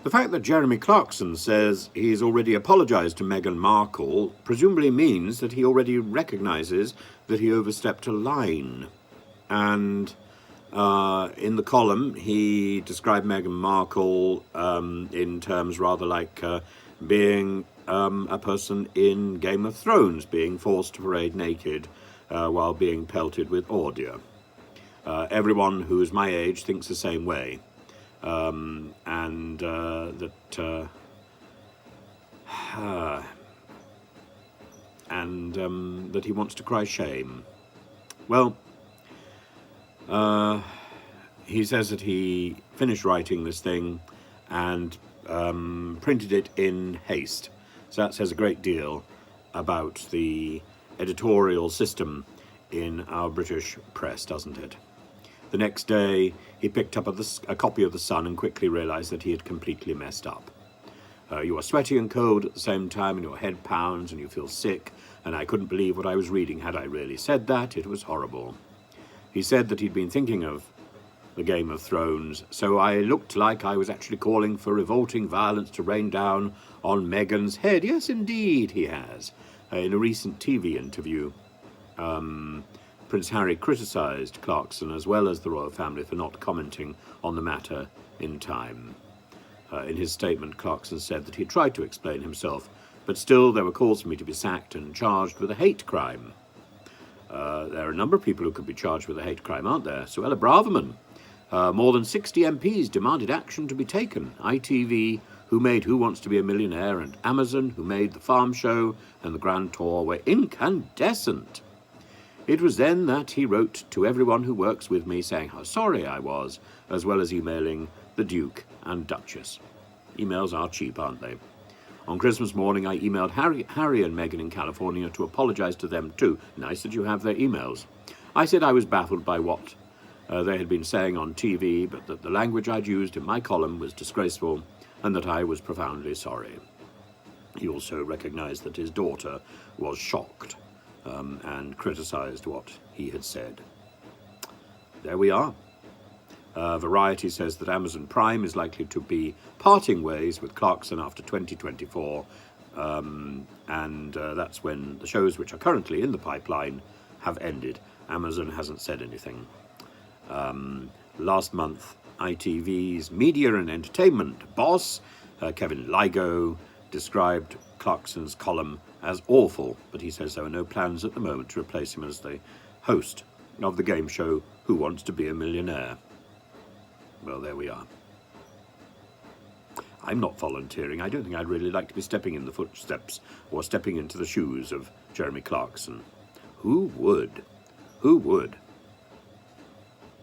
The fact that Jeremy Clarkson says he's already apologised to Meghan Markle presumably means that he already recognises that he overstepped a line. And in the column, he described Meghan Markle in terms rather like being a person in Game of Thrones, being forced to parade naked while being pelted with ordure. Everyone who's my age thinks the same way. That he wants to cry shame. Well, he says that he finished writing this thing and printed it in haste. So that says a great deal about the editorial system in our British press, doesn't it? The next day, he picked up a copy of The Sun and quickly realised that he had completely messed up. You are sweaty and cold at the same time, and your head pounds, and you feel sick, and I couldn't believe what I was reading. Had I really said that? It was horrible. He said that he'd been thinking of the Game of Thrones, so I looked like I was actually calling for revolting violence to rain down on Meghan's head. Yes, indeed, he has. In a recent TV interview, Prince Harry criticised Clarkson as well as the royal family for not commenting on the matter in time. In his statement, Clarkson said that he tried to explain himself, but still there were calls for me to be sacked and charged with a hate crime. There are a number of people who could be charged with a hate crime, aren't there? Suella Braverman. More than 60 MPs demanded action to be taken. ITV, who made Who Wants to Be a Millionaire, and Amazon, who made The Farm Show and The Grand Tour, were incandescent. It was then that he wrote to everyone who works with me saying how sorry I was, as well as emailing the Duke and Duchess. Emails are cheap, aren't they? On Christmas morning, I emailed Harry and Meghan in California to apologise to them too. Nice that you have their emails. I said I was baffled by what they had been saying on TV, but that the language I'd used in my column was disgraceful and that I was profoundly sorry. He also recognised that his daughter was shocked and criticised what he had said. There we are. Variety says that Amazon Prime is likely to be parting ways with Clarkson after 2024, and that's when the shows which are currently in the pipeline have ended. Amazon hasn't said anything. Last month, ITV's media and entertainment boss, Kevin Lygo, described Clarkson's column as awful, but he says there are no plans at the moment to replace him as the host of the game show Who Wants to Be a Millionaire. Well, there we are. I'm not volunteering. I don't think I'd really like to be stepping in the footsteps or stepping into the shoes of Jeremy Clarkson. Who would? Who would?